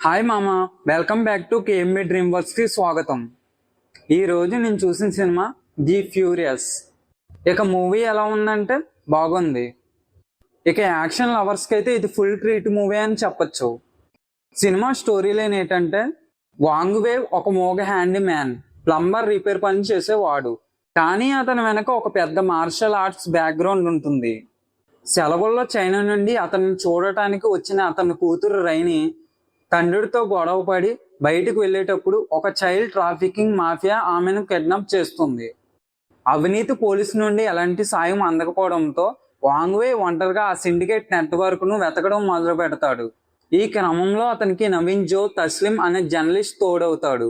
Hi మామ, welcome back to KMB dream works కి స్వాగతం. ఈ రోజు నేను చూసిన సినిమా ది ఫ్యూరియస్. ఇక మూవీ ఎలా ఉందంటే బాగుంది. ఇక యాక్షన్ లవర్స్కి అయితే ఇది ఫుల్ ట్రీట్ మూవీ అని చెప్పచ్చు. సినిమా స్టోరీ లైన్ ఏంటంటే, వాంగ్ వేవ్ ఒక మోగ హ్యాండీ మ్యాన్, ప్లంబర్ రిపేర్ పని చేసేవాడు. కానీ అతని వెనక ఒక పెద్ద మార్షల్ ఆర్ట్స్ బ్యాక్గ్రౌండ్ ఉంటుంది. సెలవుల్లో చైనా నుండి అతన్ని చూడటానికి వచ్చిన అతని కూతురు రైని తండ్రితో గొడవపడి బయటకు వెళ్ళేటప్పుడు ఒక చైల్డ్ ట్రాఫికింగ్ మాఫియా ఆమెను కిడ్నాప్ చేస్తుంది. అవినీతి పోలీసు నుండి ఎలాంటి సాయం అందకపోవడంతో వాంగ్వే ఒంటరిగా ఆ సిండికేట్ నెట్వర్క్ను వెతకడం మొదలు పెడతాడు. ఈ క్రమంలో అతనికి నవీన్ జో తస్లిం అనే జర్నలిస్ట్ తోడవుతాడు.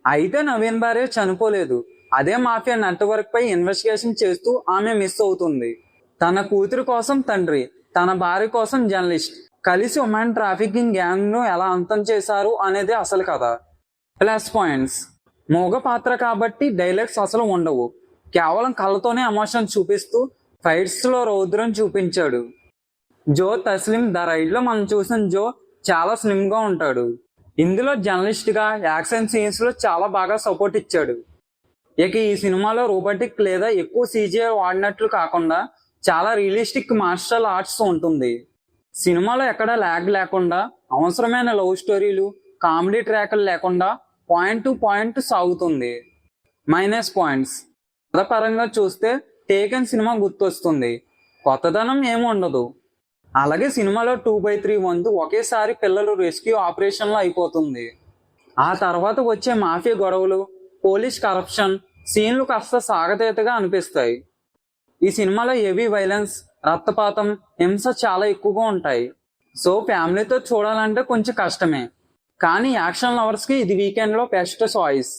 అయితే నవీన్ భార్య చనిపోలేదు. అదే మాఫియా నెట్వర్క్ పై ఇన్వెస్టిగేషన్ చేస్తూ ఆమె మిస్ అవుతుంది. తన కూతురు కోసం తండ్రి, తన భార్య కోసం జర్నలిస్ట్ కలిసి ఉమెన్ ట్రాఫికింగ్ గ్యాంగ్ ను ఎలా అంతం చేశారు అనేది అసలు కథ. ప్లస్ పాయింట్స్: మోగ పాత్ర కాబట్టి డైలాగ్స్ అసలు ఉండవు. కేవలం కళ్ళతోనే ఎమోషన్ చూపిస్తూ ఫైట్స్ లో రౌద్రం చూపించాడు. జో తస్లిం ద రైడ్ లో మనం చూసిన జో చాలా స్లిమ్ గా ఉంటాడు. ఇందులో జర్నలిస్ట్ గా యాక్షన్ సీన్స్ లో చాలా బాగా సపోర్ట్ ఇచ్చాడు. ఇక ఈ సినిమాలో రోబోటిక్ లేదా ఎక్కువ CGI వాడినట్లు కాకుండా చాలా రియలిస్టిక్ మార్షల్ ఆర్ట్స్ ఉంటుంది. సినిమాలో ఎక్కడ ల్యాగ్ లేకుండా అవసరమైన లవ్ స్టోరీలు, కామెడీ ట్రాక్లు లేకుండా పాయింట్ టు పాయింట్ సాగుతుంది. మైనస్ పాయింట్స్: కథపరంగా చూస్తే టేకెన్ సినిమా గుర్తొస్తుంది. కొత్తదనం ఏమి ఉండదు. అలాగే సినిమాలో 2/3 వంతు ఒకేసారి పిల్లలు రెస్క్యూ ఆపరేషన్లో అయిపోతుంది. ఆ తర్వాత వచ్చే మాఫియా గొడవలు, పోలీస్ కరప్షన్ సీన్లు కాస్త సాగతీతగా అనిపిస్తాయి. ఈ సినిమాలో హెవీ వైలెన్స్, రక్తపాతం, హింస చాలా ఎక్కువగా ఉంటాయి. సో ఫ్యామిలీతో చూడాలంటే కొంచెం కష్టమే. కానీ యాక్షన్ లవర్స్కి ఇది వీకెండ్లో బెస్ట్ చాయిస్.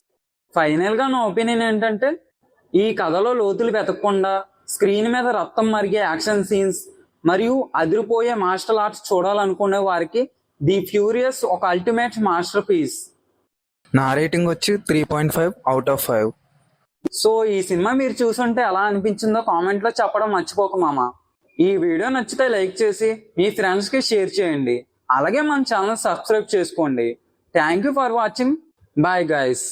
ఫైనల్గా నా ఒపీనియన్ ఏంటంటే, ఈ కథలో లోతులు వెతకకుండా స్క్రీన్ మీద రక్తం మరిగే యాక్షన్ సీన్స్ మరియు అదిరిపోయే మార్షల్ ఆర్ట్స్ చూడాలనుకునే వారికి ది ఫ్యూరియస్ ఒక అల్టిమేట్ మాస్టర్ పీస్. నా రేటింగ్ వచ్చి 3.5 అవుట్ ఆఫ్ 5. సో ఈ సినిమా మీరు చూసుంటే ఎలా అనిపించిందో కామెంట్లో చెప్పడం మర్చిపోకు మామ. ఈ వీడియో నచ్చితే లైక్ చేసి మీ ఫ్రెండ్స్కి షేర్ చేయండి. అలాగే మన ఛానల్ సబ్స్క్రైబ్ చేసుకోండి. Thank you for watching. Bye guys.